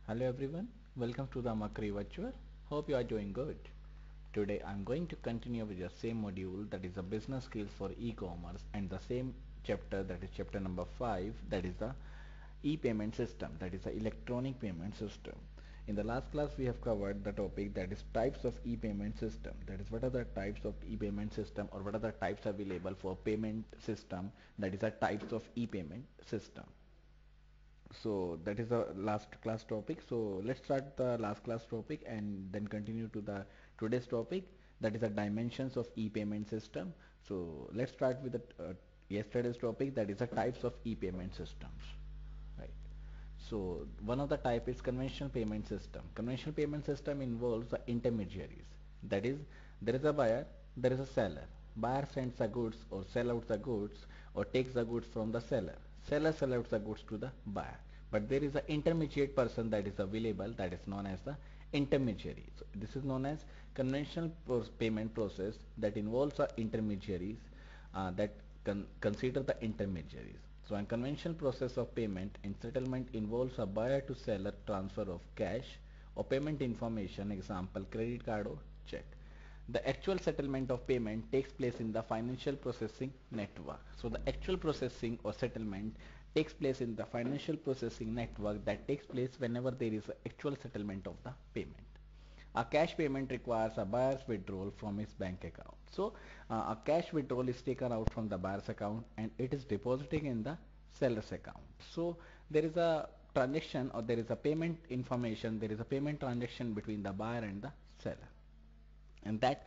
Hello everyone, welcome to the Makri Virtual. Hope you are doing good. Today I'm going to continue with the same module, that is the business skills for e-commerce, and the same chapter, that is chapter number 5, that is the e-payment system, that is the electronic payment system. In the last class we have covered the topic, that is types of e-payment system, that is what are the types of e-payment system, or what are the types available for payment system, that is the types of e-payment system. So that is the last class topic. So let's start the last class topic and then continue to the today's topic, that is the dimensions of e-payment system. So let's start with the yesterday's topic, that is the types of e-payment systems, right? So one of the type is conventional payment system. Conventional payment system involves the intermediaries, that is, there is a buyer, there is a seller. Buyer sends the goods or sell out the goods or takes the goods from the seller. Seller sell out the goods to the buyer. But there is an intermediate person that is available, that is known as the intermediary. So this is known as conventional payment process that involves the intermediaries, that consider the intermediaries. So a conventional process of payment and settlement involves a buyer to seller transfer of cash or payment information, example credit card or check. The actual settlement of payment takes place in the financial processing network. So the actual processing or settlement takes place in the financial processing network, that takes place whenever there is actual settlement of the payment. A cash payment requires a buyer's withdrawal from his bank account. So a cash withdrawal is taken out from the buyer's account and it is depositing in the seller's account. So there is a transaction, or there is a payment information, there is a payment transaction between the buyer and the seller. And that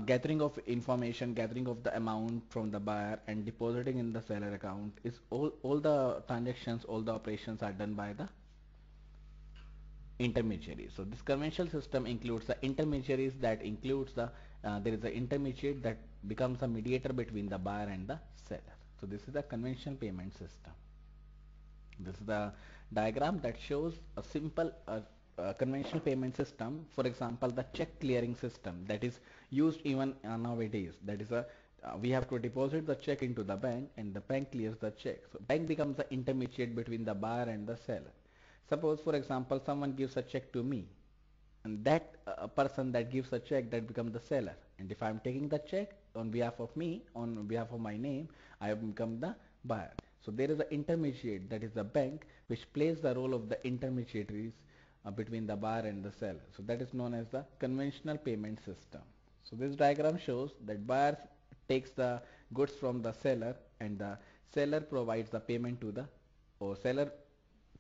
gathering of information, gathering of the amount from the buyer and depositing in the seller account is all the transactions, all the operations are done by the intermediaries. So this conventional system includes the intermediaries, that includes the there is an intermediate that becomes a mediator between the buyer and the seller. So this is the conventional payment system. This is the diagram that shows a simple conventional payment system. For example, the check clearing system that is used even nowadays. That is a we have to deposit the check into the bank and the bank clears the check. So bank becomes the intermediate between the buyer and the seller. Suppose for example someone gives a check to me, and that person that gives a check, that becomes the seller, and if I am taking the check on behalf of me, on behalf of my name, I have become the buyer. So there is an intermediate, that is the bank, which plays the role of the intermediaries between the buyer and the seller. So that is known as the conventional payment system. So this diagram shows that buyer takes the goods from the seller and the seller provides the payment to the, or seller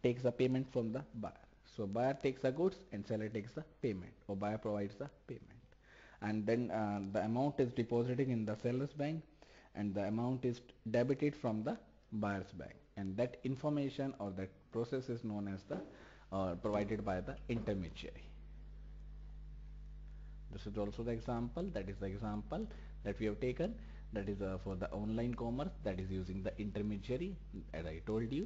takes the payment from the buyer. So buyer takes the goods and seller takes the payment, or buyer provides the payment. And then the amount is deposited in the seller's bank and the amount is debited from the buyer's bank. And that information or that process is known as the provided by the intermediary. This is also the example, that is the example that we have taken, that is for the online commerce, that is using the intermediary, as I told you.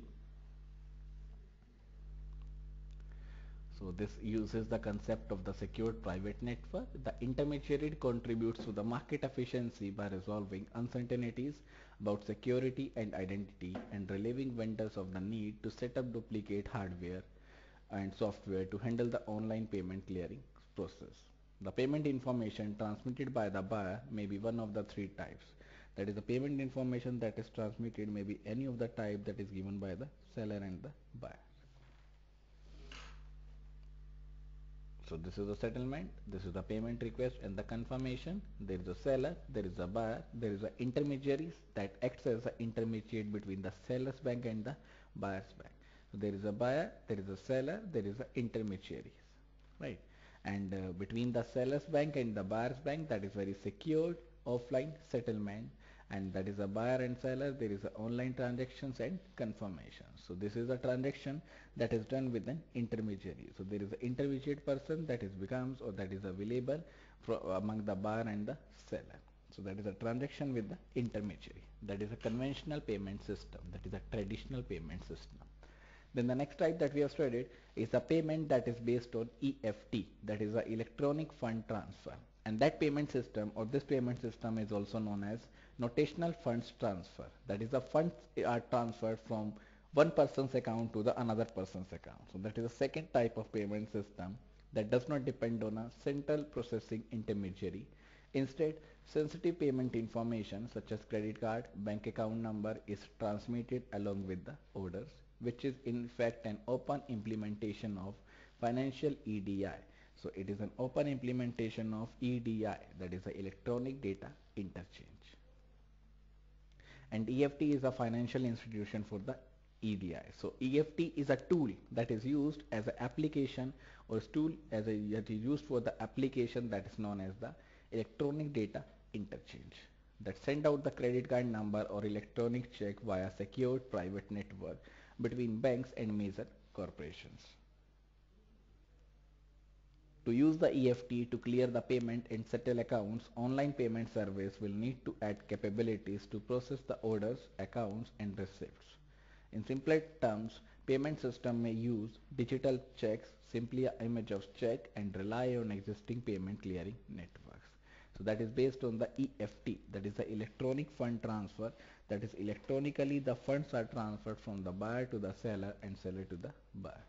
So this uses the concept of the secured private network. The intermediary contributes to the market efficiency by resolving uncertainties about security and identity and relieving vendors of the need to set up duplicate hardware and software to handle the online payment clearing process. The payment information transmitted by the buyer may be one of the three types. That is, the payment information that is transmitted may be any of the type that is given by the seller and the buyer. So this is the settlement, this is the payment request and the confirmation. There is a seller, there is a buyer, there is a intermediaries that acts as an intermediate between the seller's bank and the buyer's bank. So there is a buyer, there is a seller, there is a intermediaries, right? And between the seller's bank and the buyer's bank, that is very secured offline settlement, and that is a buyer and seller, there is a online transactions and confirmation. So this is a transaction that is done with an intermediary. So there is an intermediate person that is becomes, or that is available among the buyer and the seller. So that is a transaction with the intermediary. That is a conventional payment system, that is a traditional payment system. Then the next type that we have studied is a payment that is based on EFT, that is a electronic fund transfer. And that payment system, or this payment system, is also known as notational funds transfer. That is, the funds are transferred from one person's account to the another person's account. So that is the second type of payment system that does not depend on a central processing intermediary. Instead, sensitive payment information such as credit card, bank account number is transmitted along with the orders, which is in fact an open implementation of financial EDI. So it is an open implementation of EDI, that is the electronic data interchange. And EFT is a financial institution for the EDI. So EFT is a tool that is used as an application, or tool as a that is used for the application that is known as the electronic data interchange, that send out the credit card number or electronic check via secured private network between banks and major corporations. To use the EFT to clear the payment and settle accounts, online payment service will need to add capabilities to process the orders, accounts and receipts. In simpler terms, payment system may use digital checks, simply an image of check, and rely on existing payment clearing networks. So that is based on the EFT, that is the electronic fund transfer, that is electronically the funds are transferred from the buyer to the seller and seller to the buyer.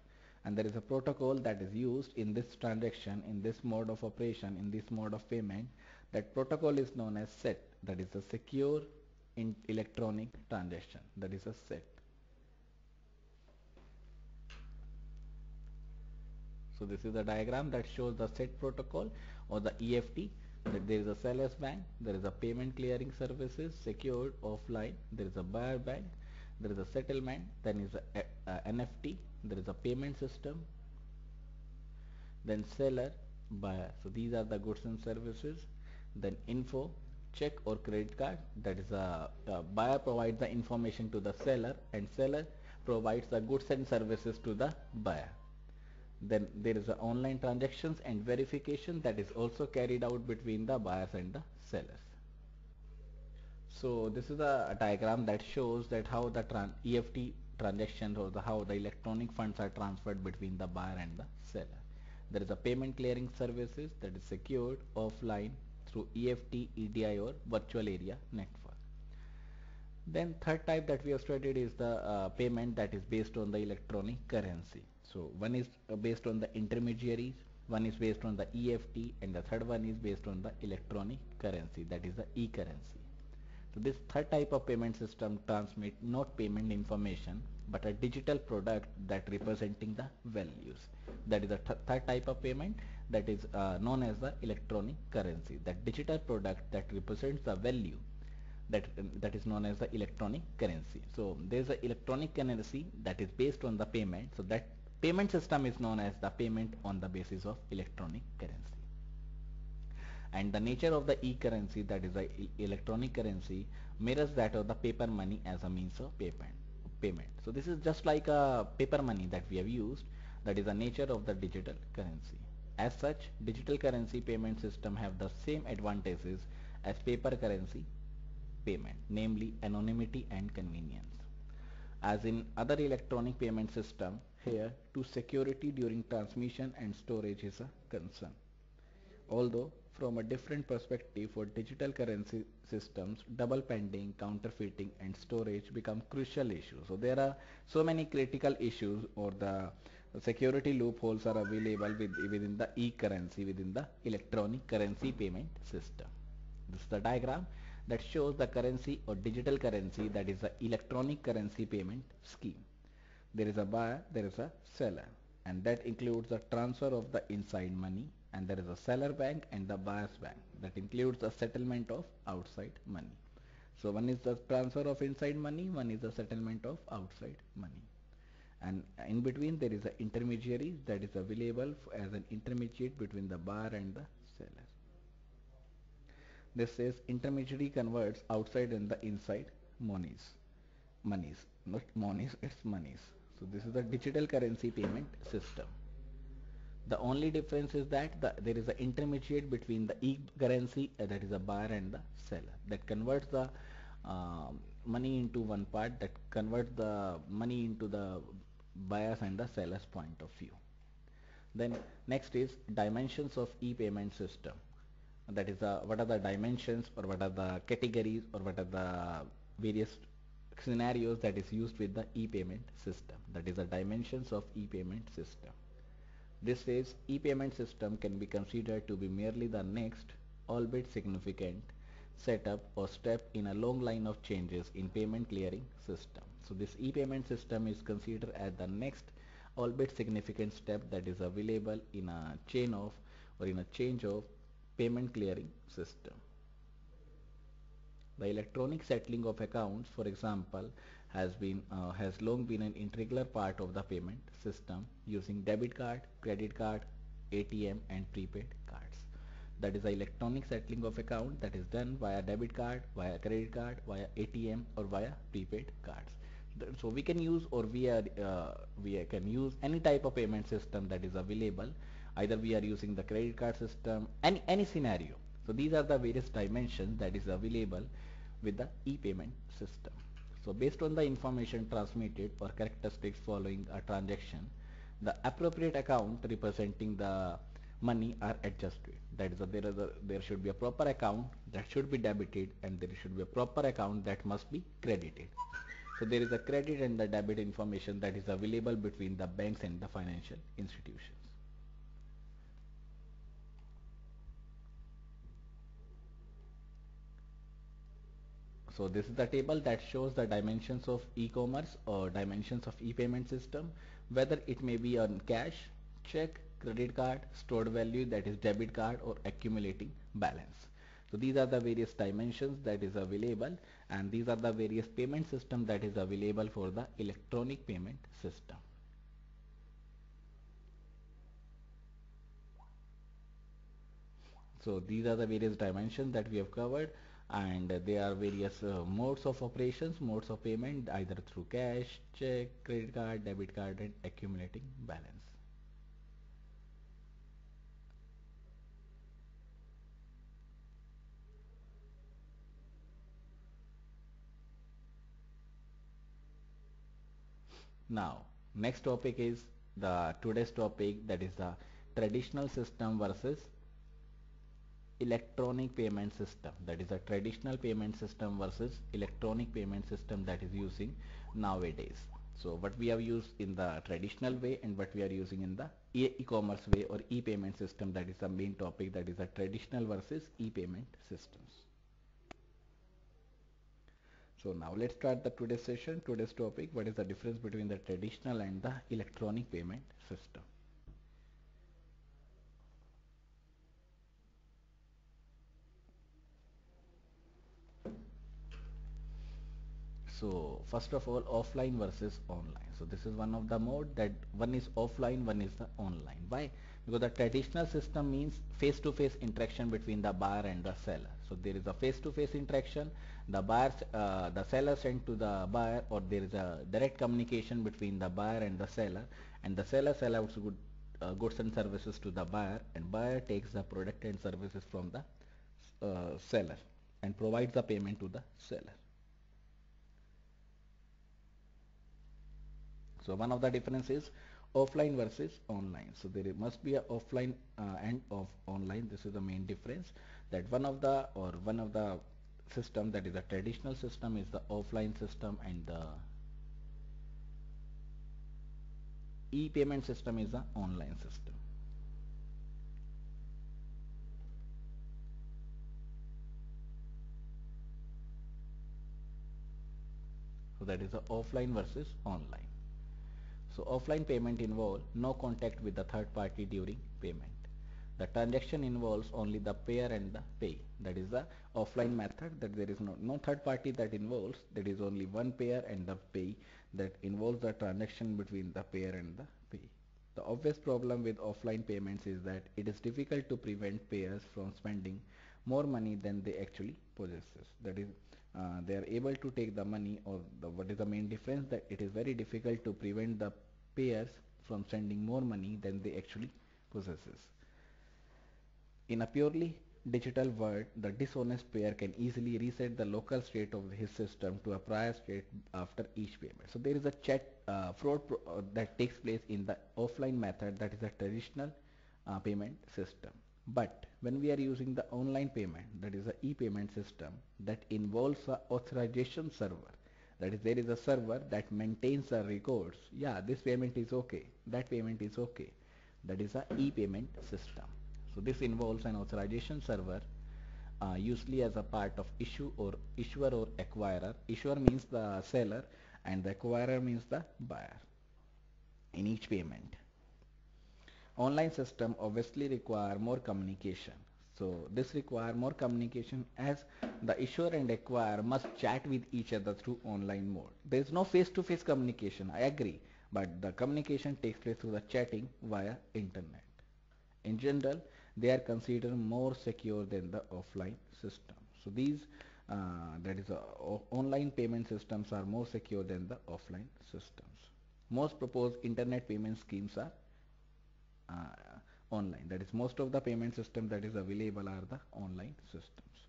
And there is a protocol that is used in this transaction, in this mode of operation, in this mode of payment. That protocol is known as SET, that is a secure electronic transaction, that is a SET. So this is a diagram that shows the SET protocol or the EFT, that there is a seller's bank, there is a payment clearing services secured offline, there is a buyer bank, there is a settlement, then is a NFT, there is a payment system, then seller, buyer. So these are the goods and services. Then info, check or credit card, that is a buyer provides the information to the seller and seller provides the goods and services to the buyer. Then there is a online transactions and verification that is also carried out between the buyers and the sellers. So this is a diagram that shows that how the EFT transactions, or how the electronic funds are transferred between the buyer and the seller. There is a payment clearing services that is secured offline through EFT, EDI or virtual area network. Then third type that we have studied is the payment that is based on the electronic currency. So one is based on the intermediaries, one is based on the EFT, and the third one is based on the electronic currency, that is the e-currency. So this third type of payment system transmit not payment information but a digital product that representing the values. That is the third type of payment that is known as the electronic currency. That digital product that represents the value, that is known as the electronic currency. So there is a electronic currency that is based on the payment. So that payment system is known as the payment on the basis of electronic currency. And the nature of the e-currency, that is the electronic currency, mirrors that of the paper money as a means of payment. So this is just like a paper money that we have used, that is the nature of the digital currency. As such, digital currency payment system have the same advantages as paper currency payment, namely anonymity and convenience. As in other electronic payment system, here too security during transmission and storage is a concern. Although from a different perspective, for digital currency systems, double pending, counterfeiting and storage become crucial issues. So there are so many critical issues, or the security loopholes are available within the e-currency, within the electronic currency payment system. This is the diagram that shows the currency or digital currency, that is the electronic currency payment scheme. There is a buyer, there is a seller, and that includes the transfer of the inside money, and there is a seller bank and the buyer's bank, that includes the settlement of outside money. So one is the transfer of inside money, one is the settlement of outside money, and in between there is an intermediary that is available as an intermediate between the buyer and the seller. This says intermediary converts outside and the inside monies, not monies, it's monies. So this is the digital currency payment system. The only difference is that there is an intermediate between the e-currency, that is a buyer, and the seller, that converts the money into one part, that converts the money into the buyer's and the seller's point of view. Then next is dimensions of e-payment system. That is what are the dimensions, or what are the categories, or what are the various scenarios that is used with the e-payment system, that is the dimensions of e-payment system. This says e-payment system can be considered to be merely the next, albeit significant, setup or step in a long line of changes in payment clearing system. So this e-payment system is considered as the next, albeit significant step that is available in a chain of or in a change of payment clearing system. The electronic settling of accounts, for example, has long been an integral part of the payment system using debit card, credit card, ATM, and prepaid cards. That is the electronic settling of account that is done via debit card, via credit card, via ATM, or via prepaid cards. So we can use or we can use any type of payment system that is available. Either we are using the credit card system, any scenario. So these are the various dimensions that is available with the e-payment system. So based on the information transmitted or characteristics following a transaction, the appropriate account representing the money are adjusted. That is, there should be a proper account that should be debited, and there should be a proper account that must be credited. So there is a credit and the debit information that is available between the banks and the financial institutions. So this is the table that shows the dimensions of e-commerce or dimensions of e-payment system, whether it may be on cash, check, credit card, stored value, that is debit card, or accumulating balance. So these are the various dimensions that is available, and these are the various payment system that is available for the electronic payment system. So these are the various dimensions that we have covered, and there are various modes of operations, modes of payment, either through cash, check, credit card, debit card, and accumulating balance. Now, next topic is the today's topic, that is the traditional system versus electronic payment system. That is a traditional payment system versus electronic payment system that is using nowadays. So what we have used in the traditional way and what we are using in the e-commerce way or e-payment system, that is the main topic, that is the traditional versus e-payment systems. So now let's start the today's session. Today's topic, what is the difference between the traditional and the electronic payment system. So first of all, offline versus online. So this is one of the mode, that one is offline, one is the online. Why? Because the traditional system means face-to-face interaction between the buyer and the seller. So there is a face-to-face interaction. The seller sent to the buyer, or there is a direct communication between the buyer and the seller sell out goods and services to the buyer, and buyer takes the product and services from the seller and provides the payment to the seller. So one of the difference is offline versus online. So there must be a offline and of online. This is the main difference. That one of the system, that is a traditional system, is the offline system, and the e-payment system is the online system. So that is the offline versus online. So offline payment involves no contact with the third party during payment. The transaction involves only the payer and the pay. That is the offline method, that there is no third party that involves, that is only one payer and the pay that involves the transaction between the payer and the pay. The obvious problem with offline payments is that it is difficult to prevent payers from spending more money than they actually possess. That is, they are able to take the money, or what is the main difference, that it is very difficult to prevent the payers from spending more money than they actually possesses. In a purely digital world, the dishonest payer can easily reset the local state of his system to a prior state after each payment. So there is a fraud that takes place in the offline method, that is a traditional payment system. But when we are using the online payment, that is the e-payment system, that involves a authorization server That is, there is a server that maintains the records. Yeah, this payment is okay, that payment is okay. That is a e-payment system. So this involves an authorization server, usually as a part of issuer or acquirer. Issuer means the seller and the acquirer means the buyer in each payment. Online system obviously require more communication. So this require more communication as the issuer and acquirer must chat with each other through online mode. There is no face-to-face communication, I agree, but the communication takes place through the chatting via internet. In general, they are considered more secure than the offline system. So these that is online payment systems are more secure than the offline systems. Most proposed internet payment schemes are online. That is, most of the payment system that is available are the online systems.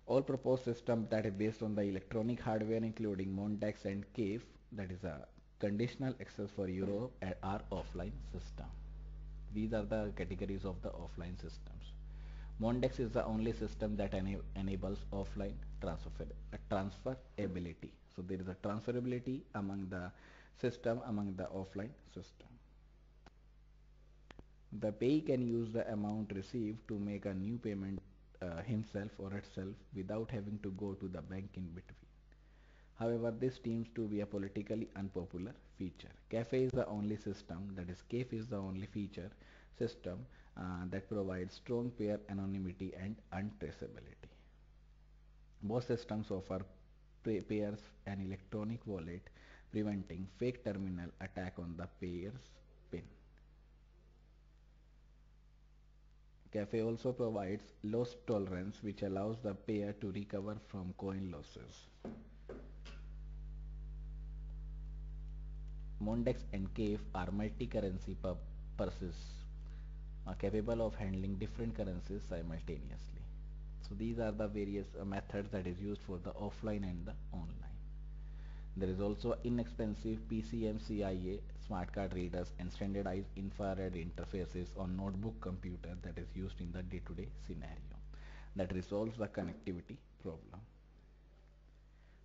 All proposed systems that are based on the electronic hardware including Mondex and CAFE, that is a conditional access for Europe, are offline system. These are the categories of the offline systems. Mondex is the only system that enables offline transferability. So there is a transferability among the system among the offline system. The payee can use the amount received to make a new payment himself or herself without having to go to the bank in between. However, this seems to be a politically unpopular feature. CAFE is the only system, that is CAFE is the only feature system that provides strong payer anonymity and untraceability. Both systems offer payers an electronic wallet preventing fake terminal attack on the payer's PIN. CAFE also provides loss tolerance which allows the payer to recover from coin losses. Mondex and CAFE are multi-currency purses capable of handling different currencies simultaneously. So these are the various methods that is used for the offline and the online. There is also inexpensive PCMCIA smart card readers and standardized infrared interfaces on notebook computer that is used in the day-to-day scenario that resolves the connectivity problem.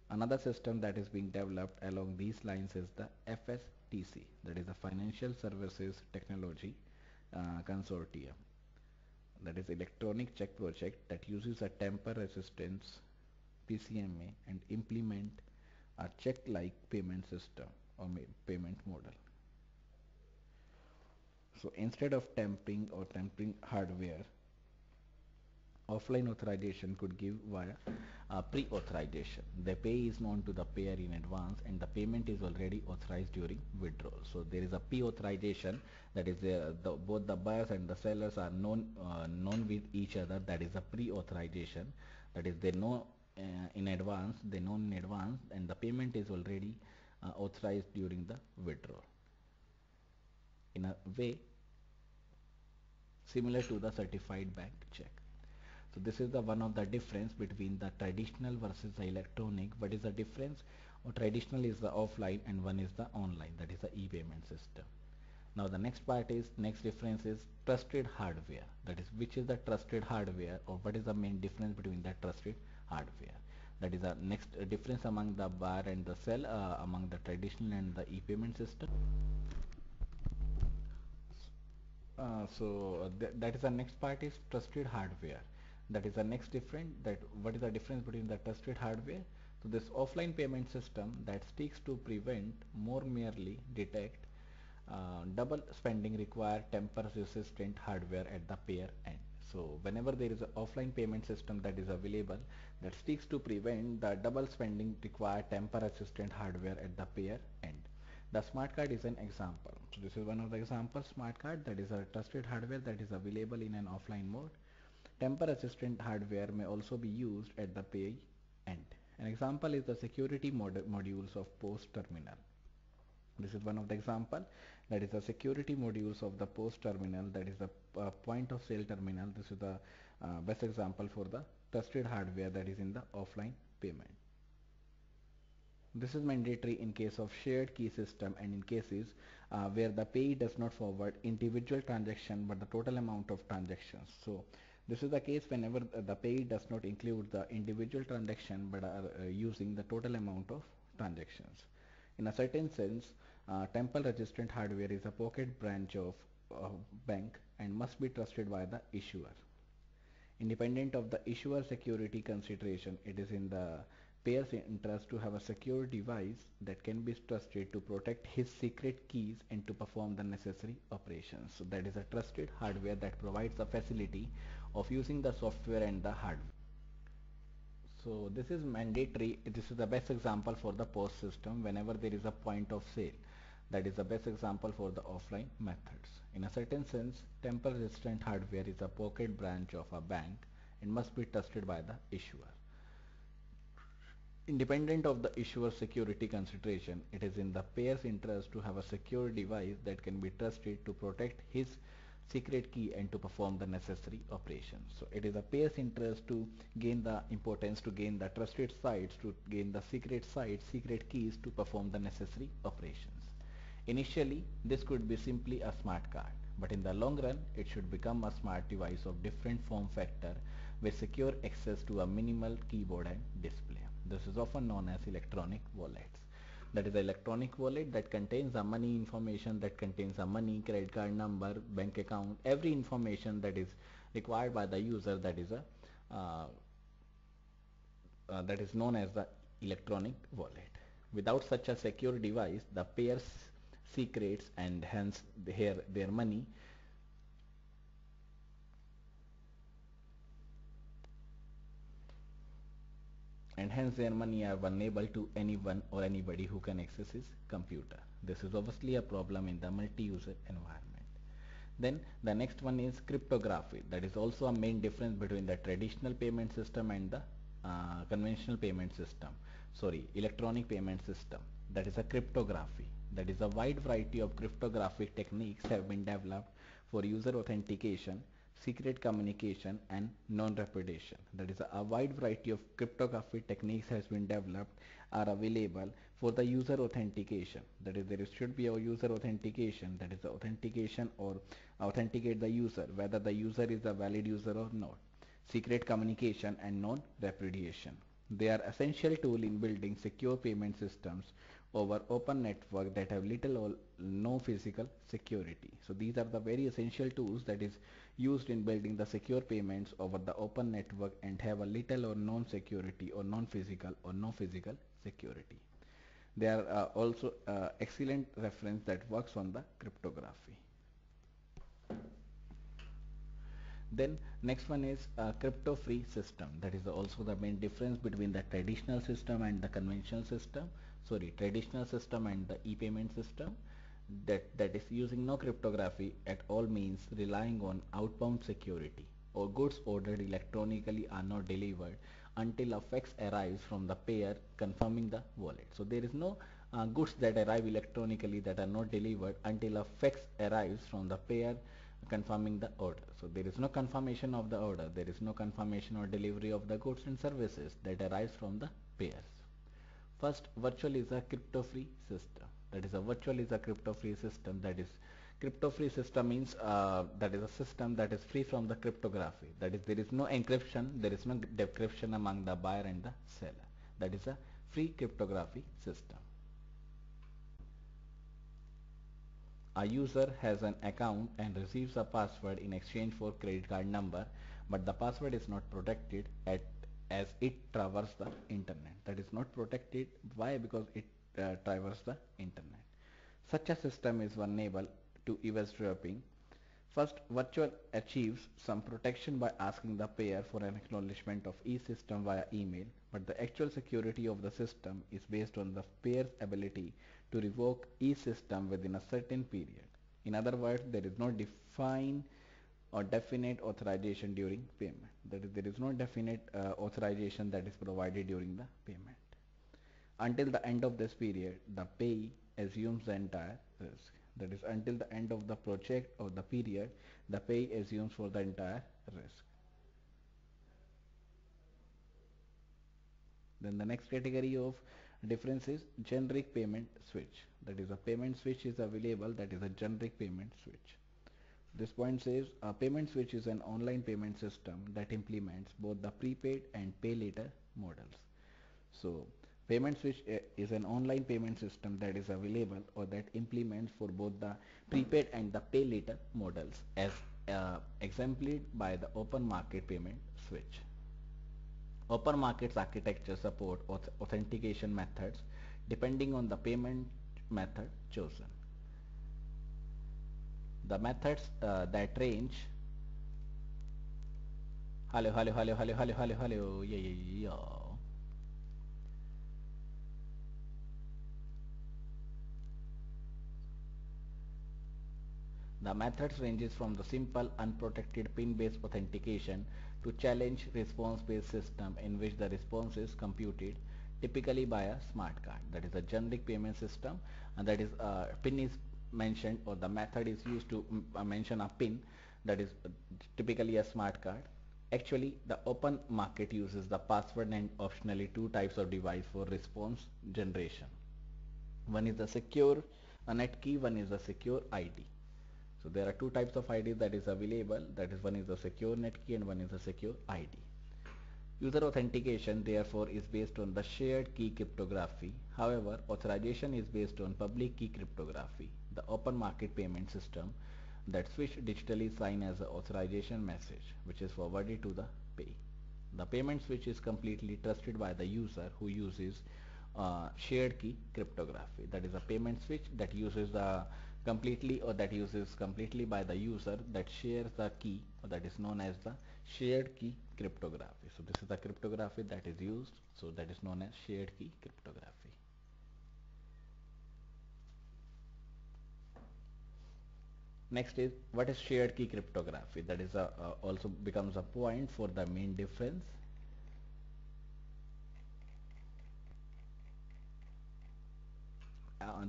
Another system that is being developed along these lines is the FSTC, that is the Financial Services Technology Consortium, that is Electronic Check Project, that uses a tamper resistance PCMA and implement a check-like payment system or payment model. So instead of tampering hardware, offline authorization could give via pre-authorization. The pay is known to the payer in advance and the payment is already authorized during withdrawal. So there is a pre-authorization, that is both the buyers and the sellers are known with each other. That is a pre-authorization, that is they know in advance, and the payment is already authorized during the withdrawal. In a way similar to the certified bank check. So this is the one of the difference between the traditional versus the electronic. What is the difference? Traditional is the offline and one is the online, that is the e-payment system. Now the next difference is trusted hardware. That is, which is the trusted hardware, or what is the main difference between the trusted hardware. That is the next difference among the buyer and the sell among the traditional and the e-payment system. That is the next part is trusted hardware. That is the next different, that what is the difference between the trusted hardware. So this offline payment system that seeks to prevent more merely detect double spending require tamper resistant hardware at the payer end. So whenever there is an offline payment system that is available that seeks to prevent the double spending require tamper resistant hardware at the payer end. The smart card is an example. So this is one of the examples. Smart card, that is a trusted hardware that is available in an offline mode. Tamper resistant hardware may also be used at the pay end. An example is the security modules of POS terminal. This is one of the example, that is the security modules of the POS terminal, that is the point of sale terminal. This is the best example for the trusted hardware that is in the offline payment. This is mandatory in case of shared key system and in cases where the payee does not forward individual transaction but the total amount of transactions. So This is the case whenever the pay does not include the individual transaction but are using the total amount of transactions. In a certain sense, temple resistant hardware is a pocket branch of a bank and must be trusted by the issuer. Independent of the issuer security consideration, it is in the payer's interest to have a secure device that can be trusted to protect his secret keys and to perform the necessary operations. So that is a trusted hardware that provides the facility of using the software and the hardware. So this is mandatory. This is the best example for the POS system whenever there is a point of sale. That is the best example for the offline methods. In a certain sense, temper resistant hardware is a pocket branch of a bank and must be trusted by the issuer. Independent of the issuer's security consideration, it is in the payer's interest to have a secure device that can be trusted to protect his secret key and to perform the necessary operations. So it is a payer's interest to gain the importance, to gain the trusted sites, to gain the secret sites, secret keys to perform the necessary operations. Initially, this could be simply a smart card, but in the long run, it should become a smart device of different form factor with secure access to a minimal keyboard and display. This is often known as electronic wallets. That is, an electronic wallet that contains the money information, that contains a money, credit card number, bank account, every information that is required by the user. Uh, that is known as the electronic wallet. Without such a secure device, the payer's secrets and hence their money are vulnerable to anyone or anybody who can access his computer. This is obviously a problem in the multi-user environment. Then the next one is cryptography. That is also a main difference between the traditional payment system and the conventional payment system. Sorry, electronic payment system. That is a cryptography. That is a wide variety of cryptographic techniques have been developed for user authentication, secret communication and non-repudiation. That is a wide variety of cryptographic techniques has been developed are available for the user authentication. That is, should be a user authentication, that is the authentication or authenticate the user whether the user is a valid user or not. Secret communication and non-repudiation. They are essential tool in building secure payment systems over open network that have little or no physical security. So these are the very essential tools that is used in building the secure payments over the open network and have a little or non-security or non-physical or no physical security. They are also excellent reference that works on the cryptography. Then next one is a crypto-free system. That is also the main difference between the traditional system and the conventional system. Sorry, traditional system and the e-payment system. That is using no cryptography at all means relying on outbound security, or goods ordered electronically are not delivered until a fax arrives from the payer confirming the wallet. So there is no goods that arrive electronically that are not delivered until a fax arrives from the payer confirming the order. So there is no confirmation of the order, there is no confirmation or delivery of the goods and services that arrives from the payers. First, virtual is a crypto-free system. That is, a virtual is a crypto-free system. That is, crypto-free system means that is a system that is free from the cryptography. That is, there is no encryption, there is no decryption among the buyer and the seller. That is a free cryptography system. A user has an account and receives a password in exchange for credit card number, but the password is not protected as it traverses the internet. That is not protected. Why? Because it traverses the internet. Such a system is vulnerable to eavesdropping. First, virtual achieves some protection by asking the payer for an acknowledgement of e-system via email, but the actual security of the system is based on the payer's ability to revoke e-system within a certain period. In other words, there is no defined or definite authorization during payment. That is, there is no definite authorization that is provided during the payment. Until the end of this period, the payee assumes the entire risk. That is, until the end of the project or the period, the payee assumes for the entire risk. Then the next category of difference is generic payment switch. That is, a payment switch is available, that is a generic payment switch. This point says a payment switch is an online payment system that implements both the prepaid and pay later models. So payment switch is an online payment system that is available or that implements for both the prepaid and the pay later models as exemplified by the open market payment switch. Open markets architecture support authentication methods depending on the payment method chosen. The methods that range hello yeah. The methods ranges from the simple unprotected pin-based authentication to challenge response-based system in which the response is computed typically by a smart card. That is a generic payment system, and that is pin is mentioned or the method is used to mention a pin, that is typically a smart card. Actually, the open market uses the password and optionally two types of device for response generation. One is the secure net key, one is the secure ID. So there are two types of ID that is available, that is one is the secure net key and one is the secure ID. User authentication therefore is based on the shared key cryptography. However, authorization is based on public key cryptography. The open market payment system that switch digitally sign as an authorization message which is forwarded to the pay. The payment switch is completely trusted by the user who uses shared key cryptography. That is a payment switch that uses the completely or that uses completely by the user that shares the key, or that is known as the shared key cryptography. So this is the cryptography that is used, so that is known as shared key cryptography. Next is what is shared key cryptography. That is also becomes a point for the main difference.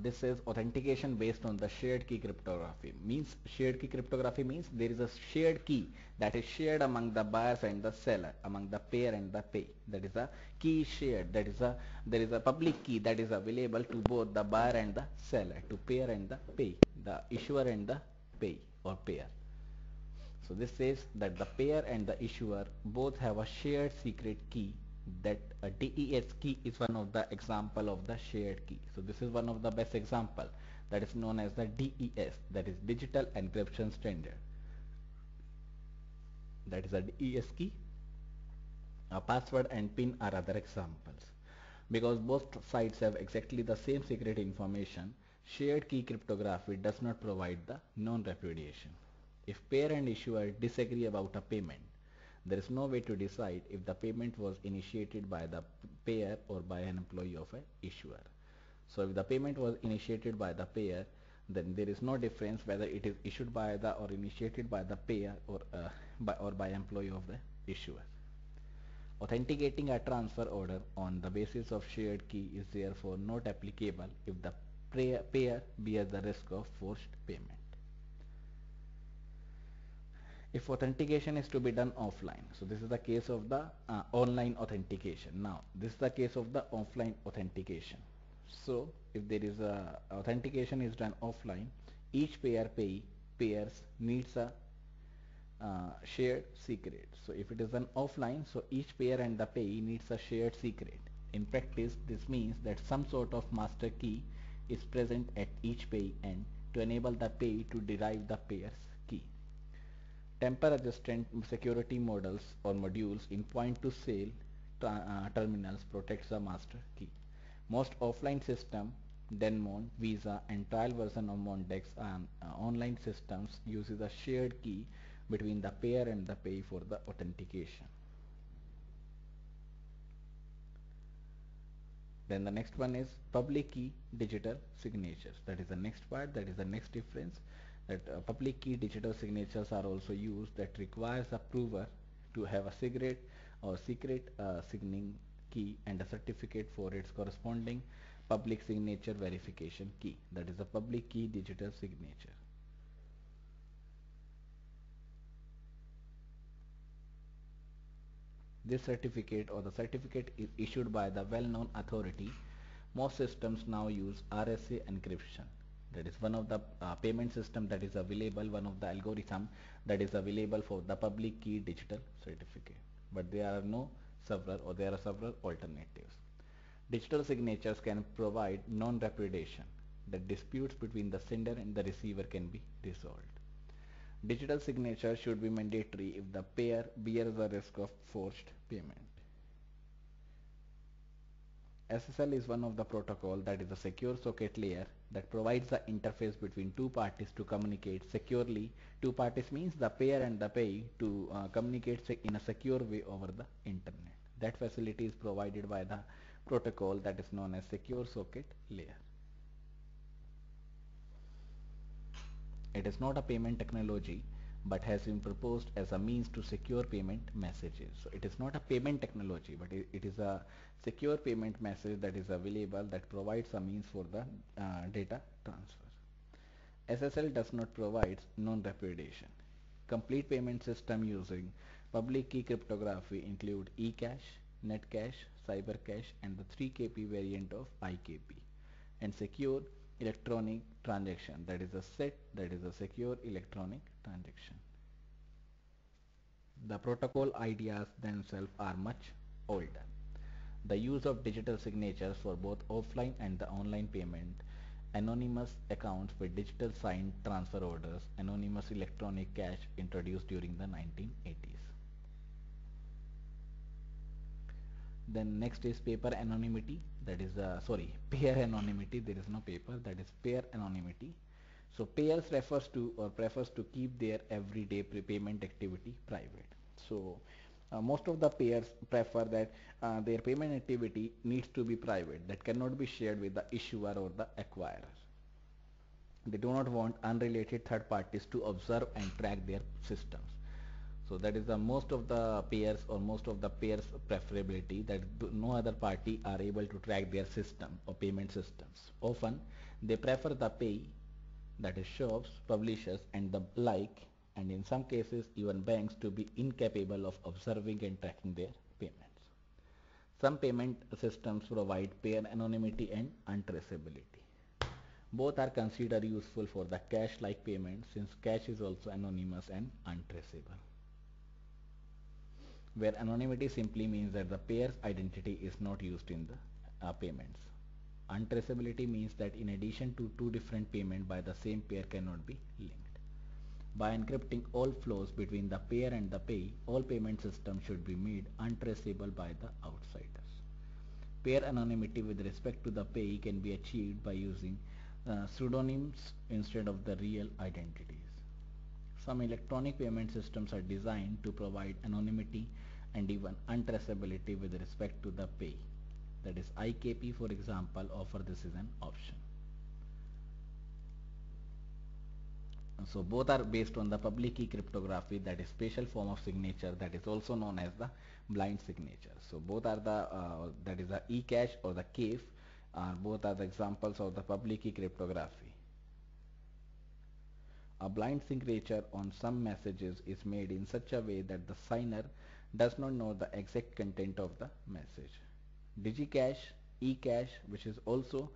This is authentication based on the shared key cryptography. Means shared key cryptography means there is a shared key that is shared among the buyers and the seller, among the payer and the pay. That is a key shared. That is a there is a public key that is available to both the buyer and the seller, to payer and the pay, the issuer and the pay or payer. So this says that the payer and the issuer both have a shared secret key, that a DES key is one of the example of the shared key. So this is one of the best example, that is known as the DES, that is digital encryption standard. That is a DES key. A password and pin are other examples. Because both sides have exactly the same secret information, shared key cryptography does not provide the non-repudiation. If payer and issuer disagree about a payment, there is no way to decide if the payment was initiated by the payer or by an employee of an issuer. So if the payment was initiated by the payer, then there is no difference whether it is issued by the or initiated by the payer or by employee of the issuer. Authenticating a transfer order on the basis of shared key is therefore not applicable if the payer bears the risk of forced payment. If authentication is to be done offline, so this is the case of the online authentication. Now this is the case of the offline authentication. So if there is a authentication is done offline, each payers needs a shared secret. So if it is done offline, so each payer and the payee needs a shared secret. In practice, this means that some sort of master key is present at each payee end to enable the payee to derive the payer's key. Temper-resistant security models or modules in point-to-sale terminals protects the master key. Most offline system, Denmon, Visa and trial version of Mondex online systems uses a shared key between the payer and the payee for the authentication. Then the next one is public key digital signatures. That is the next part, that is the next difference, that public key digital signatures are also used that requires a prover to have a secret signing key and a certificate for its corresponding public signature verification key. That is a public key digital signature. This certificate or the certificate is issued by the well-known authority. Most systems now use RSA encryption. That is one of the payment system that is available, one of the algorithm that is available for the public key digital certificate. But there are no several or there are several alternatives. Digital signatures can provide non-repudiation, that disputes between the sender and the receiver can be resolved. Digital signature should be mandatory if the payer bears the risk of forged payment. SSL is one of the protocol that is a secure socket layer that provides the interface between two parties to communicate securely. Two parties means the payer and the payee to communicate in a secure way over the internet. That facility is provided by the protocol that is known as secure socket layer. It is not a payment technology but has been proposed as a means to secure payment messages. So it is not a payment technology, but it is a secure payment message that is available that provides a means for the data transfer. SSL does not provide non-repudiation. Complete payment system using public key cryptography include eCash, Netcash, CyberCash and the 3KP variant of IKP, and secure electronic transaction, that is a SET, that is a secure electronic transaction. The protocol ideas themselves are much older. The use of digital signatures for both offline and the online payment, anonymous accounts with digital signed transfer orders, anonymous electronic cash introduced during the 1980s. Then next is paper anonymity, that is payer anonymity. There is no paper, that is payer anonymity. So payers refers to or prefers to keep their everyday prepayment activity private. So most of the payers prefer that their payment activity needs to be private, that cannot be shared with the issuer or the acquirer. They do not want unrelated third parties to observe and track their systems. So that is the most of the payers or most of the payers preferability, that no other party are able to track their system or payment systems. Often they prefer the pay, that is shops, publishers and the like, and in some cases even banks, to be incapable of observing and tracking their payments. Some payment systems provide payer anonymity and untraceability. Both are considered useful for the cash-like payment, since cash is also anonymous and untraceable, where anonymity simply means that the payer's identity is not used in the payments. Untraceability means that in addition to two different payments by the same payer cannot be linked. By encrypting all flows between the payer and the payee, all payment systems should be made untraceable by the outsiders. Payer anonymity with respect to the payee can be achieved by using pseudonyms instead of the real identities. Some electronic payment systems are designed to provide anonymity and even untraceability with respect to the payee. That is IKP, for example, offer this as an option. So both are based on the public key cryptography, that is special form of signature that is also known as the blind signature. So both are the that is the eCash or the CAFE, both are the examples of the public key cryptography. A blind signature on some messages is made in such a way that the signer does not know the exact content of the message. DigiCash, eCash, which is also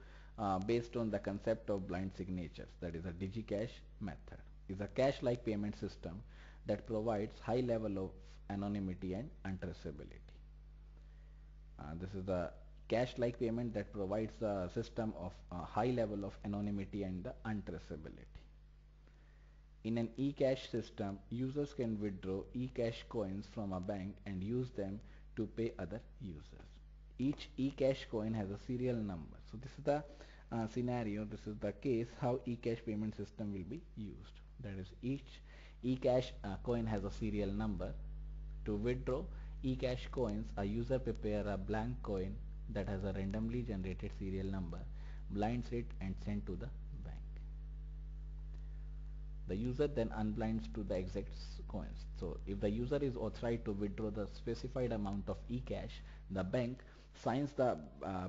based on the concept of blind signatures, that is a DigiCash method, is a cash-like payment system that provides high level of anonymity and untraceability. This is the cash-like payment that provides a system of high level of anonymity and the untraceability. In an eCash system, users can withdraw eCash coins from a bank and use them to pay other users. Each eCash coin has a serial number. So this is the scenario, this is the case how eCash payment system will be used. That is, each eCash coin has a serial number. To withdraw eCash coins, a user prepare a blank coin that has a randomly generated serial number, blinds it and send to the bank. The user then unblinds to the exact coins. So if the user is authorized to withdraw the specified amount of eCash, the bank signs the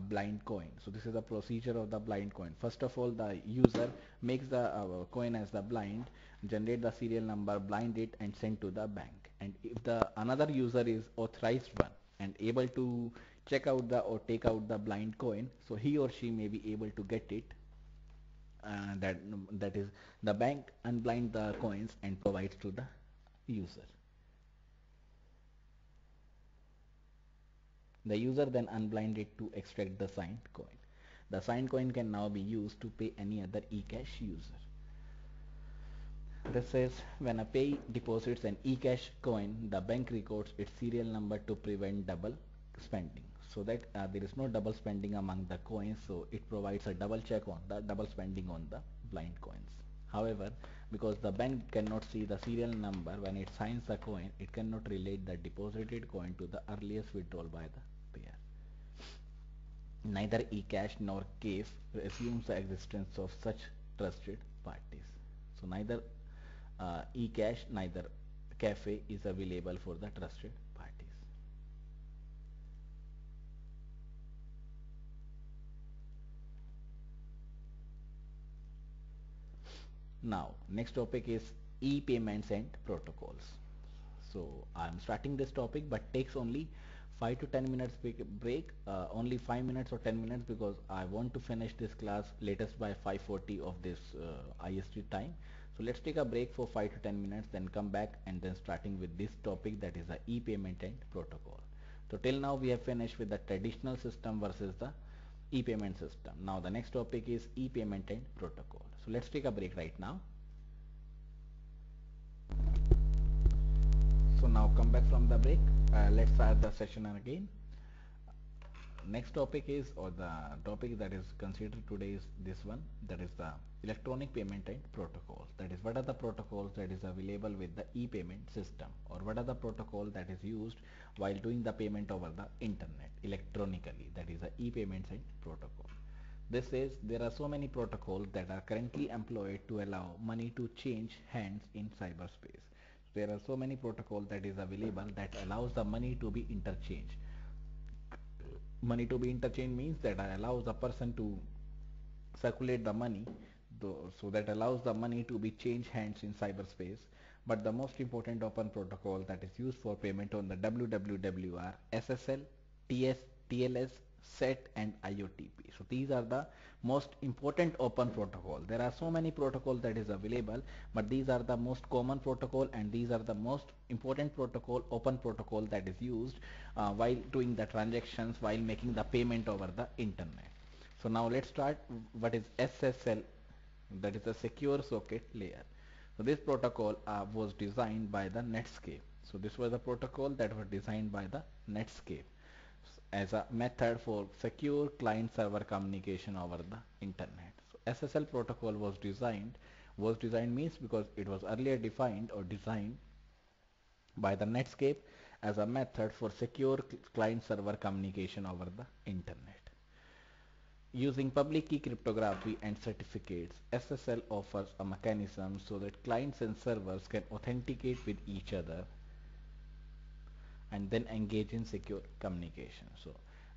blind coin. So this is the procedure of the blind coin. First of all, the user makes the coin as the blind, generate the serial number, blind it and send to the bank. And if the another user is authorized one and able to check out the or take out the blind coin, so he or she may be able to get it that is the bank unblind the coins and provides to the user. The user then unblind it to extract the signed coin. The signed coin can now be used to pay any other eCash user. This says when a payee deposits an eCash coin, the bank records its serial number to prevent double spending. So that there is no double spending among the coins, so it provides a double check on the double spending on the blind coins. However, because the bank cannot see the serial number when it signs the coin, it cannot relate the deposited coin to the earliest withdrawal by the payer. Neither eCash nor CAFE assumes the existence of such trusted parties. So neither eCash neither cafe is available for the trusted parties. Now next topic is e-payments and protocols. So I'm starting this topic but takes only 5 to 10 minutes break, only 5 minutes or 10 minutes because I want to finish this class latest by 5:40 of this IST time. So let's take a break for 5 to 10 minutes, then come back and then starting with this topic, that is the e-payment and protocol. So till now we have finished with the traditional system versus the e-payment system. Now the next topic is e-payment and protocol. So let's take a break right now. So now come back from the break. Let's start the session again. Next topic is, or the topic that is considered today is this one, that is the electronic payment and protocols. That is, what are the protocols that is available with the e-payment system, or what are the protocol that is used while doing the payment over the internet electronically, that is the e-payments and protocol. This is, there are so many protocols that are currently employed to allow money to change hands in cyberspace. There are so many protocols that is available that allows the money to be interchanged. Money to be interchanged means that allows the person to circulate the money, so that allows the money to be changed hands in cyberspace. But the most important open protocol that is used for payment on the WWW are SSL, TS, TLS, SET and IOTP. So these are the most important open protocol. There are so many protocols that is available, but these are the most common protocol and these are the most important protocol, open protocol that is used while doing the transactions, while making the payment over the internet. So now let's start what is SSL, that is a secure socket layer. So this protocol was designed by the Netscape. So this was a protocol that was designed by the Netscape as a method for secure client-server communication over the internet. So SSL protocol was designed means because it was earlier defined or designed by the Netscape as a method for secure client-server communication over the internet. Using public key cryptography and certificates, SSL offers a mechanism so that clients and servers can authenticate with each other and then engage in secure communication. So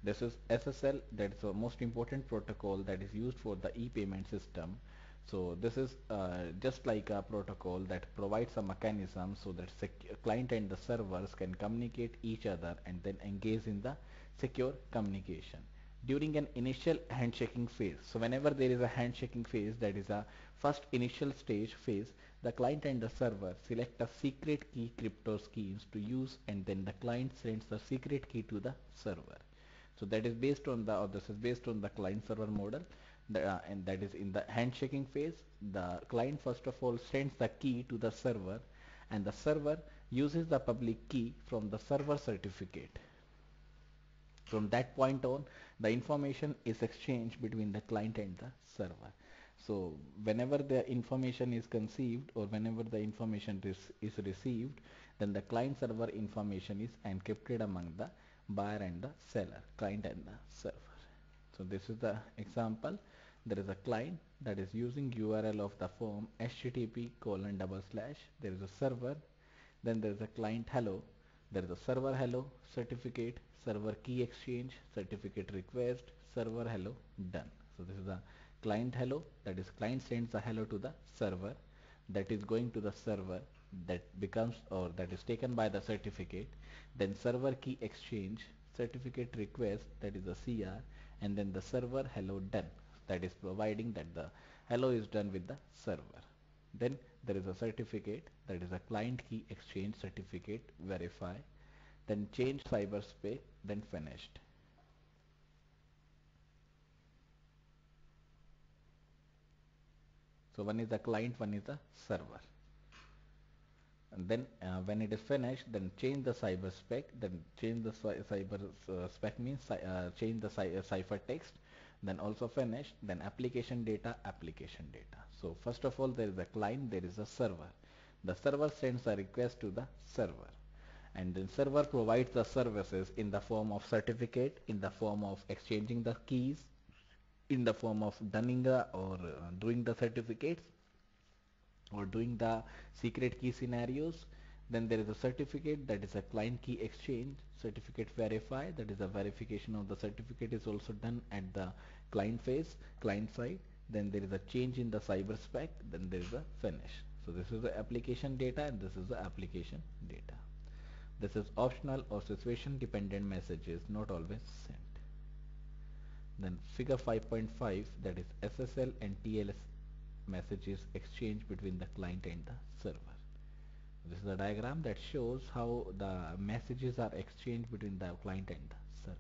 this is SSL, that is the most important protocol that is used for the e-payment system. So this is just like a protocol that provides a mechanism so that client and the servers can communicate each other and then engage in the secure communication during an initial handshaking phase. So whenever there is a handshaking phase, that is a first initial stage phase, the client and the server select a secret key crypto schemes to use and then the client sends the secret key to the server. So that is based on the, or this is based on the client server model, and that is in the handshaking phase, the client first of all sends the key to the server and the server uses the public key from the server certificate. From that point on, the information is exchanged between the client and the server. So whenever the information is conceived or whenever the information is received, then the client server information is encrypted among the buyer and the seller, client and the server. So this is the example. There is a client that is using URL of the form http:// there is a server, then there is a client hello, there is a server hello, certificate, server key exchange, certificate request, server hello, done. So this is the client hello, that is client sends a hello to the server, that is going to the server, that becomes, or that is taken by the certificate, then server key exchange, certificate request, that is a CR, and then the server hello done, that is providing that the Hello is done with the server. Then there is a certificate, that is a client key exchange certificate, verify, then change cyberspace, then finished. So one is the client, one is the server. And then when it is finished, then change the cyber spec, then change the cyber spec means change the cipher text, then also finish, then application data. So first of all, there is a client, there is a server. The server sends a request to the server, and then server provides the services in the form of certificate, in the form of exchanging the keys, in the form of dunning or doing the certificates, or doing the secret key scenarios. Then there is a certificate, that is a client key exchange certificate, verify, that is a verification of the certificate is also done at the client side. Then there is a change in the cyber spec, then there is a finish. So this is the application data and this is the application data. This is optional or situation dependent messages, not always sent. Then figure 5.5, that is SSL and TLS messages exchanged between the client and the server. This is a diagram that shows how the messages are exchanged between the client and the server.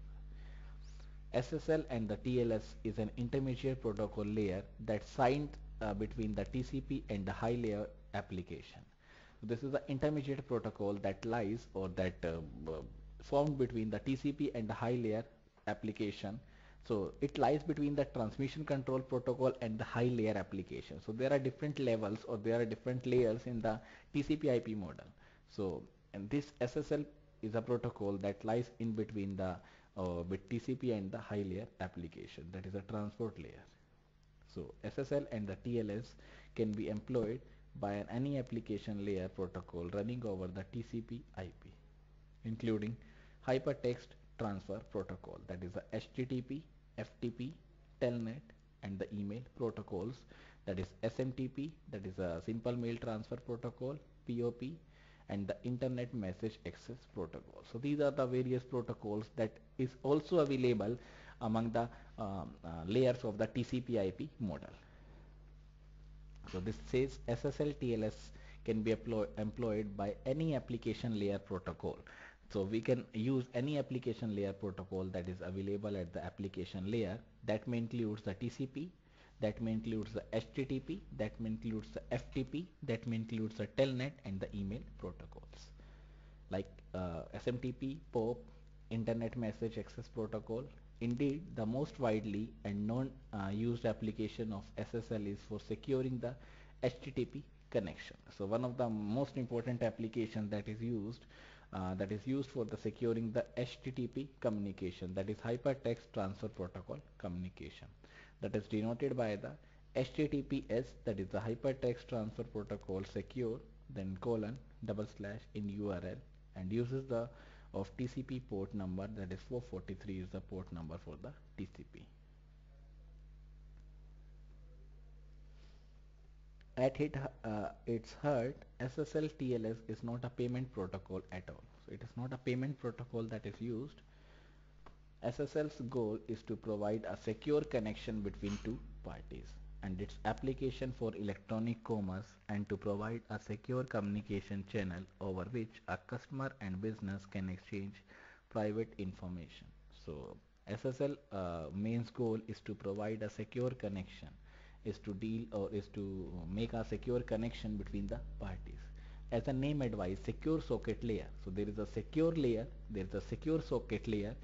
SSL and the TLS is an intermediate protocol layer that's signed between the TCP and the high layer application. This is the intermediate protocol that lies or that formed between the TCP and the high layer application. So it lies between the transmission control protocol and the high layer application. So there are different levels or there are different layers in the TCP IP model. So and this SSL is a protocol that lies in between the with TCP and the high layer application, that is a transport layer. So SSL and the TLS can be employed by any application layer protocol running over the TCP IP, including hypertext transfer protocol, that is the HTTP, FTP, Telnet, and the email protocols, that is SMTP, that is a simple mail transfer protocol, POP, and the internet message access protocol. So these are the various protocols that is also available among the layers of the TCP IP model. So this says SSL TLS can be employed by any application layer protocol. So we can use any application layer protocol that is available at the application layer. That may includes the TCP, that may includes the HTTP, that may includes the FTP, that may includes the Telnet and the email protocols like SMTP, POP, Internet Message Access Protocol. Indeed, the most widely and known used application of SSL is for securing the HTTP connection. So one of the most important applications that is used for the securing the HTTP communication, that is hypertext transfer protocol communication, that is denoted by the HTTPS, that is the hypertext transfer protocol secure, then colon double slash in URL, and uses the of TCP port number, that is 443 is the port number for the TCP. At its heart, SSL TLS is not a payment protocol at all. So it is not a payment protocol that is used. SSL's goal is to provide a secure connection between two parties and its application for electronic commerce, and to provide a secure communication channel over which a customer and business can exchange private information. So SSL main goal is to provide a secure connection, is to deal or is to make a secure connection between the parties. As the name advises, secure socket layer. So there is a secure layer, there is a secure socket layer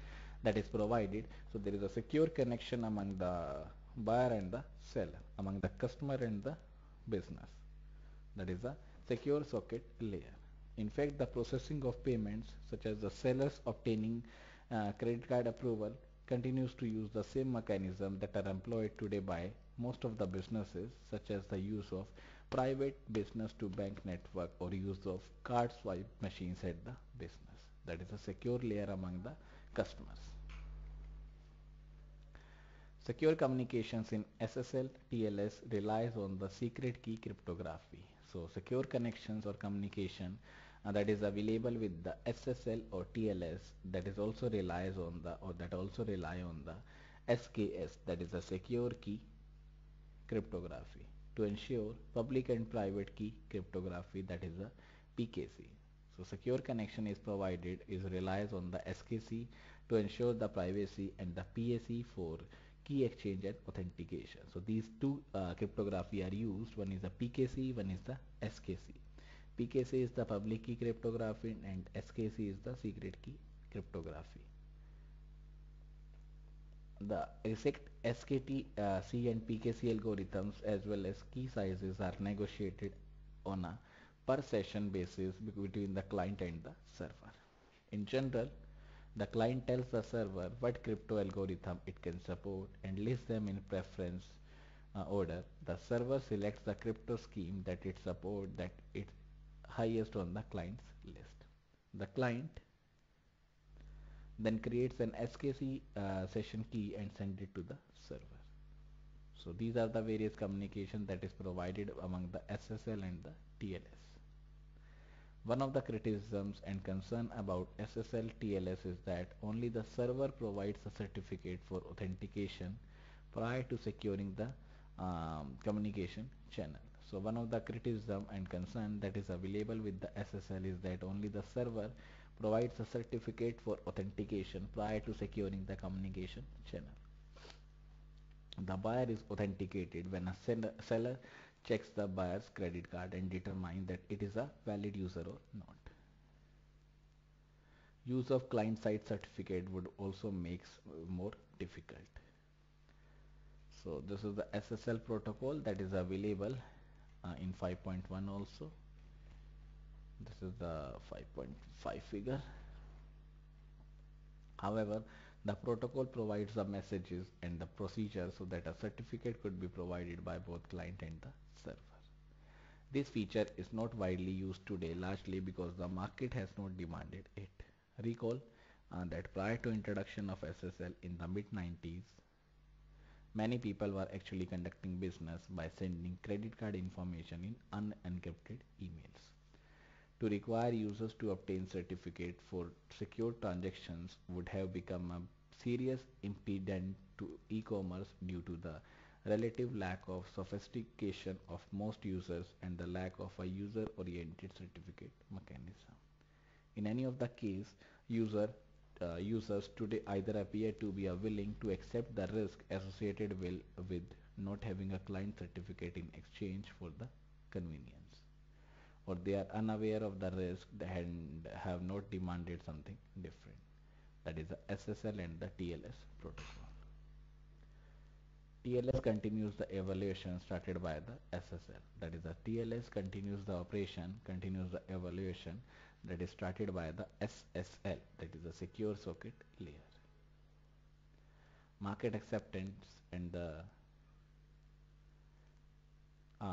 that is provided. So there is a secure connection among the buyer and the seller, among the customer and the business. That is a secure socket layer. In fact, the processing of payments, such as the sellers obtaining credit card approval, continues to use the same mechanism that are employed today by most of the businesses, such as the use of private business to bank network or use of card swipe machines at the business. That is a secure layer among the customers. Secure communications in SSL TLS relies on the secret key cryptography. So secure connections or communication that is available with the SSL or TLS, that is also relies on the or that also rely on the SKS, that is a secure key cryptography to ensure public and private key cryptography, that is the PKC. So secure connection is provided is relies on the SKC to ensure the privacy and the PAC for key exchange and authentication. So these two cryptography are used. One is the PKC, one is the SKC. PKC is the public key cryptography and SKC is the secret key cryptography. The exact SKT, C and PKC algorithms as well as key sizes are negotiated on a per session basis between the client and the server. In general, the client tells the server what crypto algorithm it can support and lists them in preference order. The server selects the crypto scheme that it supports that it's highest on the client's list. The client then creates an SKC session key and sends it to the server. So these are the various communication that is provided among the SSL and the TLS. One of the criticisms and concern about SSL TLS is that only the server provides a certificate for authentication prior to securing the communication channel. So one of the criticism and concern that is available with the SSL is that only the server provides a certificate for authentication prior to securing the communication channel. The buyer is authenticated when a seller checks the buyer's credit card and determines that it is a valid user or not. Use of client-side certificate would also makes more difficult. So this is the SSL protocol that is available in 5.1 also. This is the 5.5 figure. However, the protocol provides the messages and the procedure so that a certificate could be provided by both client and the server. This feature is not widely used today, largely because the market has not demanded it. Recall that prior to introduction of SSL in the mid-90s, many people were actually conducting business by sending credit card information in unencrypted emails. To require users to obtain certificate for secure transactions would have become a serious impediment to e-commerce due to the relative lack of sophistication of most users and the lack of a user-oriented certificate mechanism. In any of the case, users today either appear to be willing to accept the risk associated with not having a client certificate in exchange for the convenience, or they are unaware of the risk and have not demanded something different. That is the SSL and the TLS protocol. TLS continues the evaluation started by the SSL. That is the TLS continues the operation, continues the evaluation that is started by the SSL, that is the secure socket layer. Market acceptance and the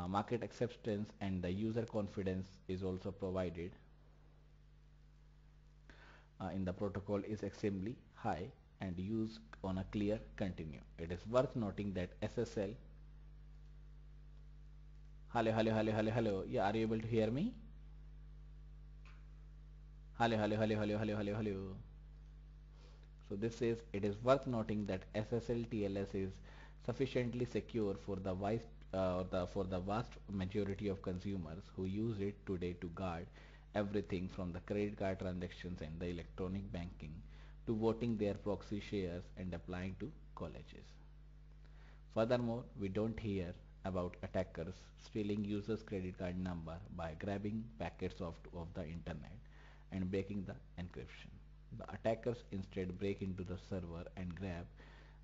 market acceptance and the user confidence is also provided in the protocol is extremely high and used on a clear continue. It is worth noting that SSL. Hello. Yeah, are you able to hear me? Hello. So this is, it is worth noting that SSL TLS is sufficiently secure for the vast majority of consumers who use it today to guard everything from the credit card transactions and the electronic banking to voting their proxy shares and applying to colleges. Furthermore, we don't hear about attackers stealing users' credit card number by grabbing packets of the internet and breaking the encryption. The attackers instead break into the server and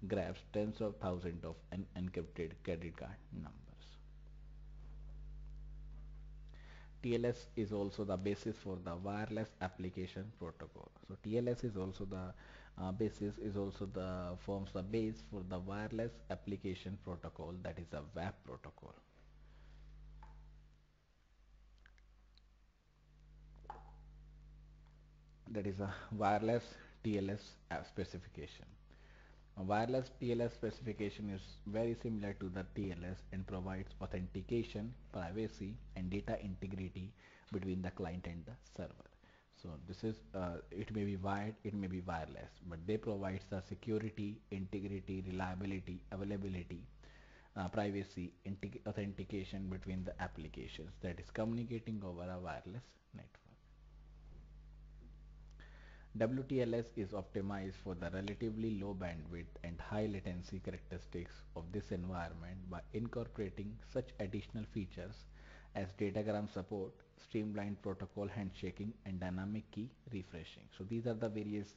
grabs tens of thousands of unencrypted credit card numbers. TLS is also the basis for the wireless application protocol. So TLS is also the basis is also the forms the base for the wireless application protocol, that is a WAP protocol. That is a wireless TLS specification. A wireless TLS specification is very similar to the TLS and provides authentication, privacy and data integrity between the client and the server. So this is it may be wired, it may be wireless, but they provide the security, integrity, reliability, availability privacy authentication between the applications that is communicating over a wireless network. WTLS is optimized for the relatively low bandwidth and high latency characteristics of this environment by incorporating such additional features as datagram support, streamlined protocol handshaking, and dynamic key refreshing. So these are the various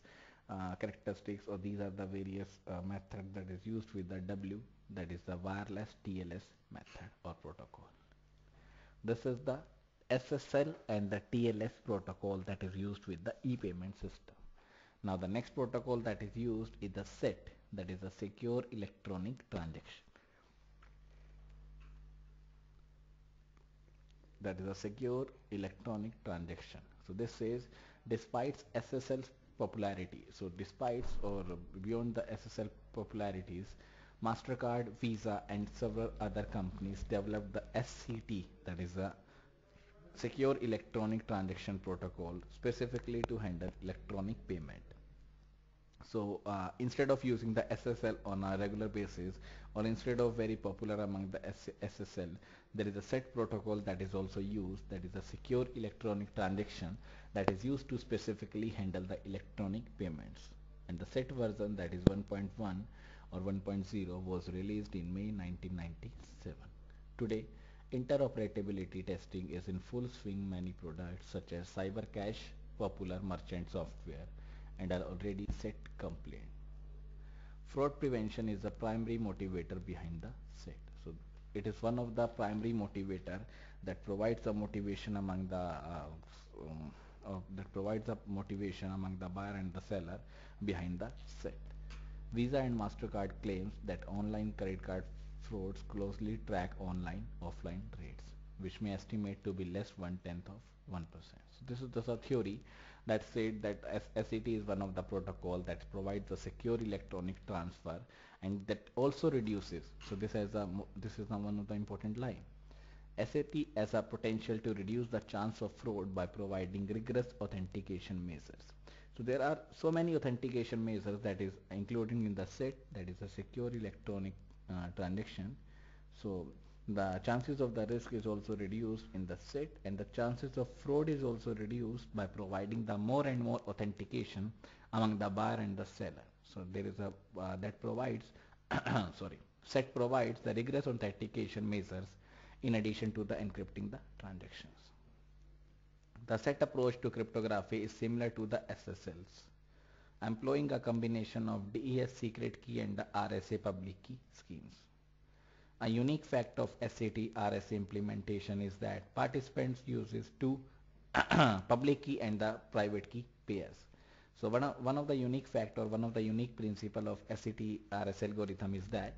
characteristics, or these are the various methods that is used with the W, that is the wireless TLS method or protocol. This is the SSL and the TLS protocol that is used with the e-payment system. Now the next protocol that is used is the SET, that is a secure electronic transaction. That is a secure electronic transaction. So this says despite SSL's popularity, so despite or beyond the SSL popularities, MasterCard, Visa and several other companies developed the SCT, that is a secure electronic transaction protocol, specifically to handle electronic payment. So instead of using the SSL on a regular basis, or instead of very popular among the SSL, there is a SET protocol that is also used, that is a secure electronic transaction that is used to specifically handle the electronic payments. And the SET version, that is 1.1 or 1.0, was released in May 1997. Today, interoperability testing is in full swing. Many products such as CyberCash, popular merchant software, and are already SET compliant. Fraud prevention is the primary motivator behind the SET. So it is one of the primary motivator that provides a motivation among the buyer and the seller behind the SET. Visa and MasterCard claims that online credit card frauds closely track online-offline rates, which may estimate to be less 1/10 of 1%. So this is just a theory that said that SET is one of the protocol that provides a secure electronic transfer, and that also reduces. So this is now one of the important line. SAT has a potential to reduce the chance of fraud by providing rigorous authentication measures. So there are so many authentication measures that is including in the SET, that is a secure electronic transaction. So the chances of the risk is also reduced in the SET, and the chances of fraud is also reduced by providing the more and more authentication among the buyer and the seller. So there is a that provides sorry, SET provides the rigorous authentication measures in addition to the encrypting the transactions. The SET approach to cryptography is similar to the SSLs, employing a combination of DES secret key and the RSA public key schemes. A unique fact of SAT RSA implementation is that participants uses two public key and the private key pairs. So one of the unique fact, or one of the unique principle of SAT RSA algorithm is that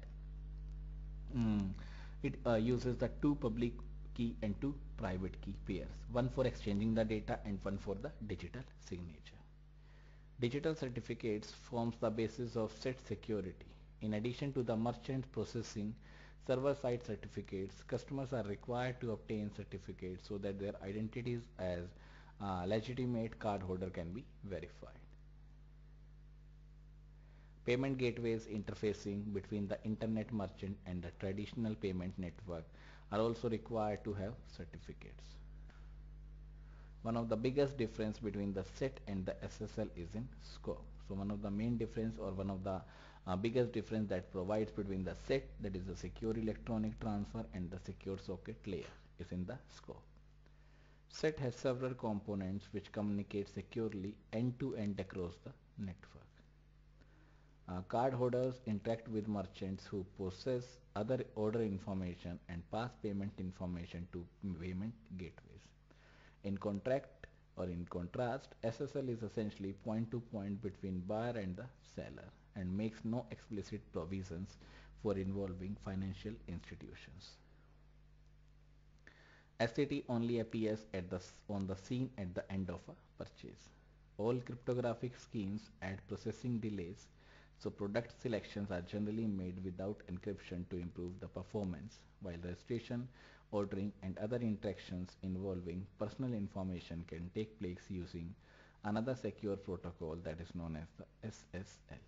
it uses the two public key and two private key pairs, one for exchanging the data and one for the digital signature. Digital certificates forms the basis of SET security. In addition to the merchant processing server-side certificates, customers are required to obtain certificates so that their identities as a legitimate cardholder can be verified. Payment gateways interfacing between the internet merchant and the traditional payment network are also required to have certificates. One of the biggest difference between the SET and the SSL is in scope. So one of the main difference, or one of the biggest difference that provides between the SET, that is the secure electronic transfer, and the secure socket layer is in the scope. SET has several components which communicate securely end-to-end across the network. Cardholders interact with merchants who possess other order information and pass payment information to payment gateways. In contrast, SSL is essentially point-to-point between buyer and the seller and makes no explicit provisions for involving financial institutions. SAT only appears on the scene at the end of a purchase. All cryptographic schemes add processing delays, so product selections are generally made without encryption to improve the performance, while registration, ordering, and other interactions involving personal information can take place using another secure protocol that is known as the SSL.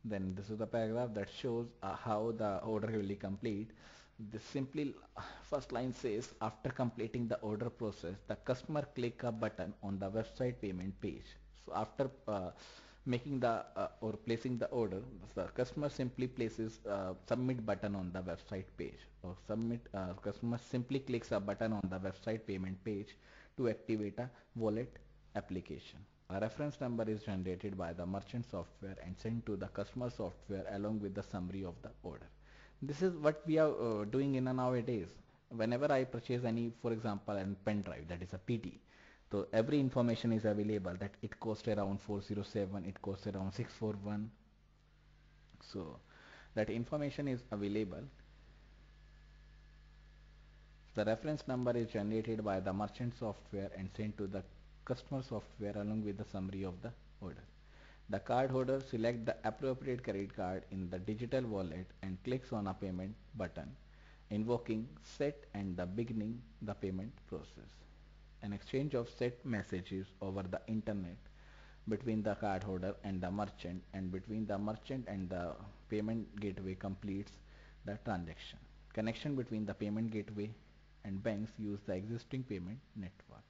Then this is the paragraph that shows how the order will be complete. This simply first line says, after completing the order process, the customer click a button on the website payment page. So after making the or placing the order, the customer simply places submit button on the website page, or submit customer simply clicks a button on the website payment page to activate a wallet application. A reference number is generated by the merchant software and sent to the customer software along with the summary of the order. This is what we are doing in a nowadays. Whenever I purchase any, for example, a pen drive, that is a PT, so every information is available, that it costs around 407, it costs around 641. So that information is available. The reference number is generated by the merchant software and sent to the customer software along with the summary of the order. The cardholder selects the appropriate credit card in the digital wallet and clicks on a payment button, invoking set and the beginning the payment process. An exchange of set messages over the internet between the cardholder and the merchant and between the merchant and the payment gateway completes the transaction. Connection between the payment gateway and banks use the existing payment network.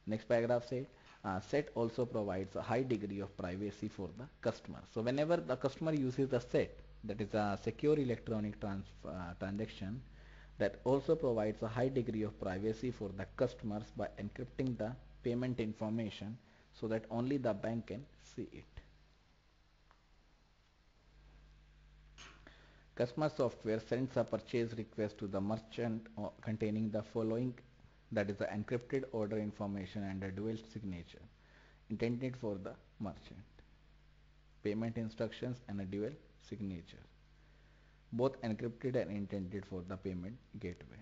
Next paragraph says, SET also provides a high degree of privacy for the customer. So whenever the customer uses the SET, that is a secure electronic transaction, that also provides a high degree of privacy for the customers by encrypting the payment information so that only the bank can see it. Customer software sends a purchase request to the merchant containing the following, that is the encrypted order information and a dual signature intended for the merchant, payment instructions and a dual signature, both encrypted and intended for the payment gateway,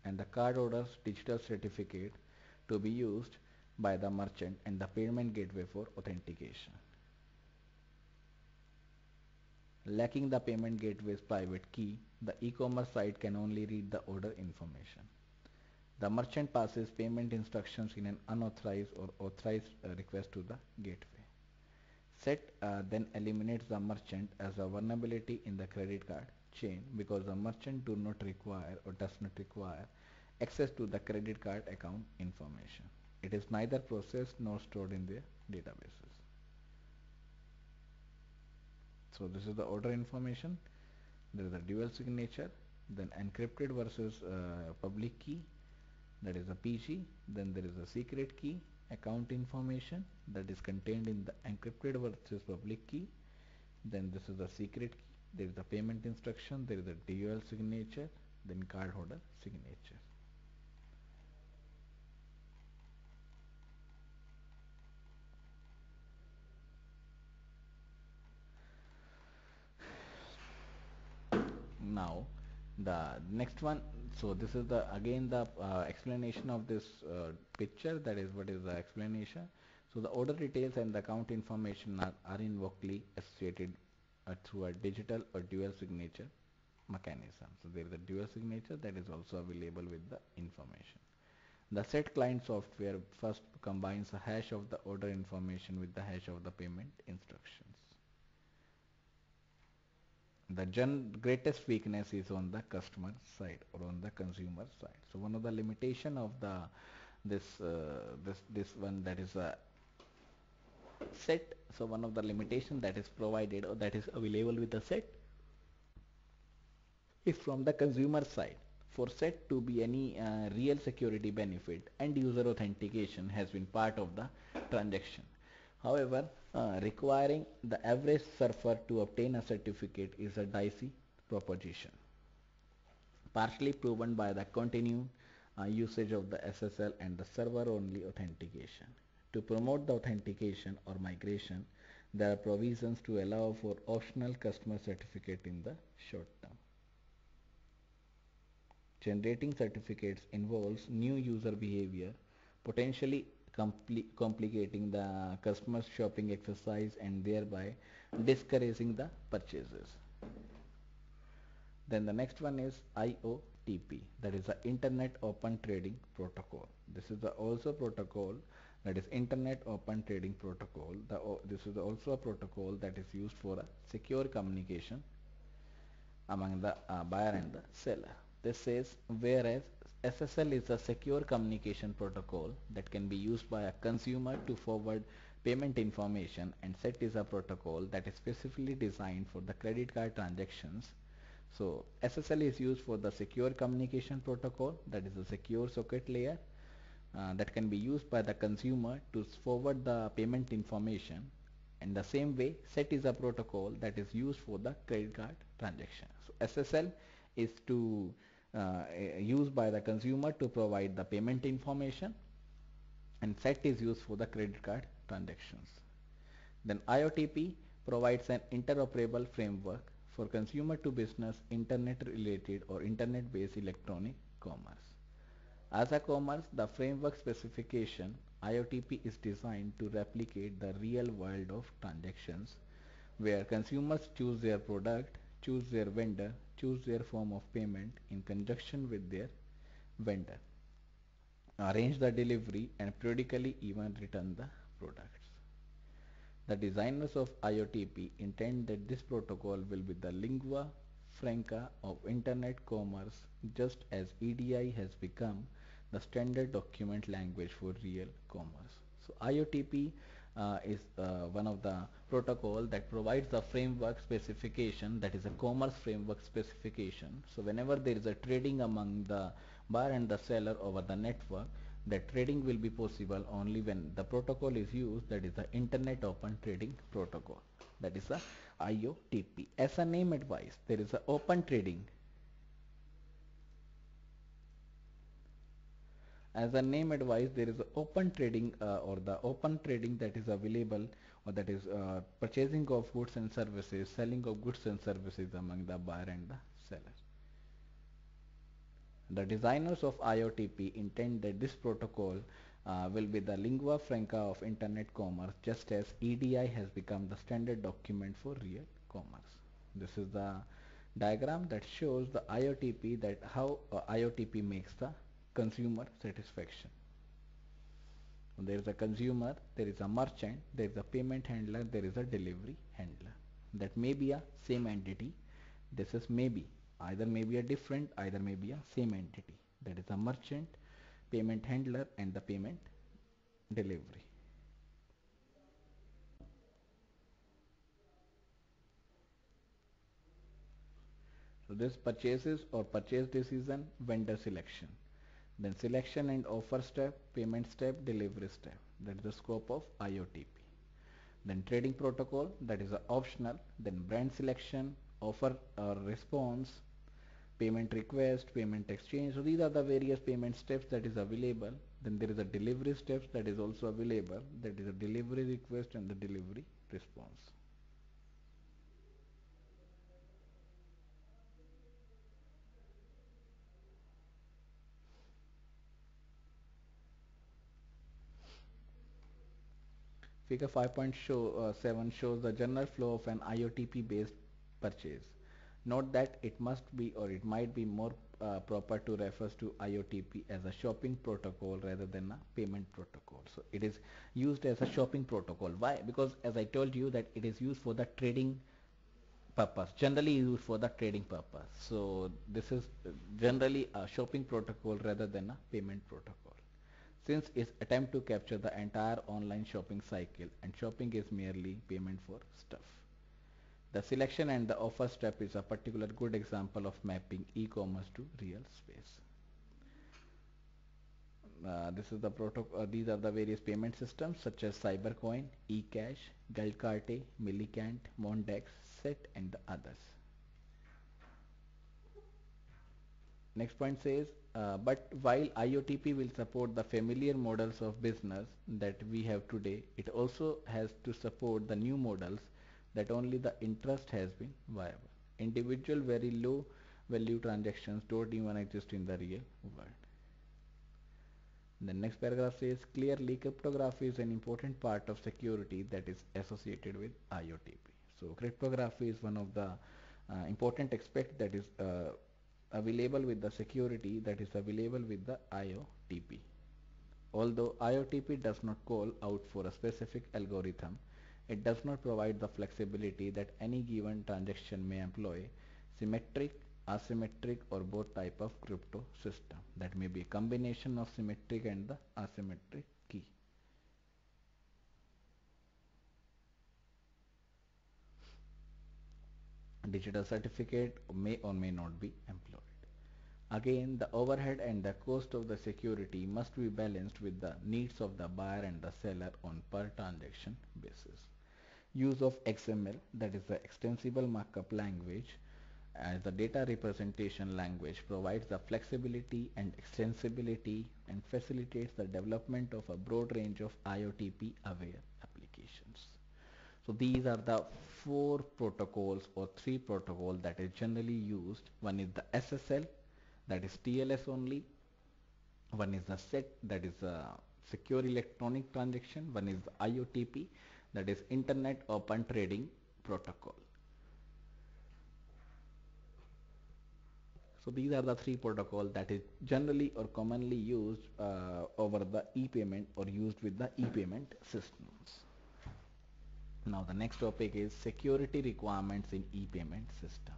and the cardholder's digital certificate to be used by the merchant and the payment gateway for authentication. Lacking the payment gateway's private key, the e-commerce site can only read the order information. The merchant passes payment instructions in an unauthorized or authorized request to the gateway. SET then eliminates the merchant as a vulnerability in the credit card chain because the merchant do not require or does not require access to the credit card account information. It is neither processed nor stored in their databases. So this is the order information. There is a dual signature, then encrypted versus public key, that is a PG. Then there is a secret key, account information that is contained in the encrypted versus public key. Then this is the secret key. There is the payment instruction. There is a dual signature. Then cardholder signature. Now the next one, so this is the again the explanation of this picture, that is what is the explanation. So the order details and the account information are invocably associated through a digital or dual signature mechanism. So there is a dual signature that is also available with the information. The set client software first combines a hash of the order information with the hash of the payment instructions. The greatest weakness is on the customer side or on the consumer side. So one of the limitation of the this one, that is a set. So one of the limitation that is provided or that is available with the set is from the consumer side. For set to be any real security benefit, end user authentication has been part of the transaction. However, requiring the average surfer to obtain a certificate is a dicey proposition, partially proven by the continued usage of the SSL and the server-only authentication. To promote the authentication or migration, there are provisions to allow for optional customer certificate in the short term. Generating certificates involves new user behavior, potentially complicating the customer's shopping exercise and thereby discouraging the purchases. Then the next one is IOTP, that is the Internet Open Trading Protocol. This is the also protocol that is Internet Open Trading Protocol. This is also a protocol that is used for a secure communication among the buyer and the seller. This says whereas SSL is a secure communication protocol that can be used by a consumer to forward payment information, and SET is a protocol that is specifically designed for the credit card transactions. So SSL is used for the secure communication protocol, that is a secure socket layer that can be used by the consumer to forward the payment information. In the same way, SET is a protocol that is used for the credit card transaction. So SSL is to used by the consumer to provide the payment information, and SET is used for the credit card transactions. Then IOTP provides an interoperable framework for consumer to business internet related or internet based electronic commerce. As a commerce, the framework specification IOTP is designed to replicate the real world of transactions where consumers choose their product, choose their vendor, choose their form of payment in conjunction with their vendor, arrange the delivery, and periodically even return the products. The designers of IOTP intend that this protocol will be the lingua franca of internet commerce, just as EDI has become the standard document language for real commerce. So IOTP is one of the protocol that provides the framework specification, that is a commerce framework specification. So whenever there is a trading among the buyer and the seller over the network, that trading will be possible only when the protocol is used, that is the Internet Open Trading Protocol, that is the IOTP. As a name advice, there is a open trading. As a name advice, there is a open trading or the open trading that is available, or that is purchasing of goods and services, selling of goods and services among the buyer and the seller. The designers of IOTP intend that this protocol will be the lingua franca of internet commerce, just as EDI has become the standard document for real commerce. This is the diagram that shows the IOTP, that how IOTP makes the consumer satisfaction. There is a consumer, there is a merchant, there is a payment handler, there is a delivery handler. That may be a same entity. This is maybe, either may be a different, either may be a same entity. That is a merchant, payment handler, and the payment delivery. So this purchases or purchase decision, vendor selection, then selection and offer step, payment step, delivery step. That is the scope of IOTP. Then trading protocol, that is optional. Then brand selection, offer or response, payment request, payment exchange. So these are the various payment steps that is available. Then there is a delivery steps that is also available, that is a delivery request and the delivery response. Figure 5.7 shows the general flow of an IOTP based purchase. Note that it must be, or it might be more proper to refer to IOTP as a shopping protocol rather than a payment protocol. So it is used as a shopping protocol. Why? Because as I told you that it is used for the trading purpose, generally used for the trading purpose. So this is generally a shopping protocol rather than a payment protocol, since its attempt to capture the entire online shopping cycle, and shopping is merely payment for stuff. The selection and the offer step is a particular good example of mapping e-commerce to real space. This is the protocol. These are the various payment systems such as Cybercoin, eCash, Geldkarte, Millicant, Mondex, SET, and the others. Next point says, but while IOTP will support the familiar models of business that we have today, it also has to support the new models that only the interest has been viable. Individual very low value transactions don't even exist in the real world. The next paragraph says, clearly cryptography is an important part of security that is associated with IOTP. So cryptography is one of the important aspects that is available with the security that is available with the IOTP. Although IOTP does not call out for a specific algorithm, it does not provide the flexibility that any given transaction may employ symmetric, asymmetric or both type of crypto system. That may be a combination of symmetric and the asymmetric key. Digital certificate may or may not be employed. Again, the overhead and the cost of the security must be balanced with the needs of the buyer and the seller on per transaction basis. Use of XML, that is the extensible markup language, as the data representation language, provides the flexibility and extensibility and facilitates the development of a broad range of IOTP aware applications. So these are the four protocols or three protocols that is generally used. One is the SSL, that is TLS only. One is the SET, that is secure electronic transaction. One is the IOTP, that is Internet Open Trading Protocol. So these are the three protocols that is generally or commonly used over the e-payment or used with the e-payment systems. Now the next topic is security requirements in e-payment system.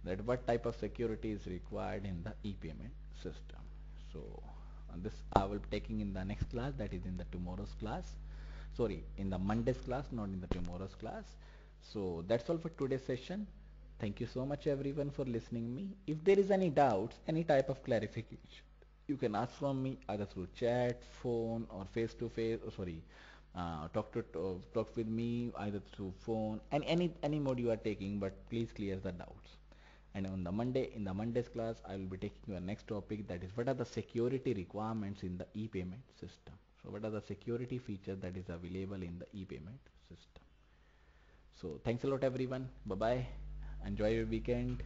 That what type of security is required in the e-payment system. So this I will be taking in the next class, that is in the tomorrow's class. Sorry, in the Monday's class, not in the tomorrow's class. So that's all for today's session. Thank you so much everyone for listening me. If there is any doubts, any type of clarification, you can ask from me either through chat, phone or face to face, sorry, talk with me either through phone and any mode you are taking, but please clear the doubts. And on the Monday, in the Monday's class, I will be taking your next topic, that is what are the security requirements in the e-payment system. So what are the security features that is available in the e-payment system. So thanks a lot everyone. Bye bye. Enjoy your weekend.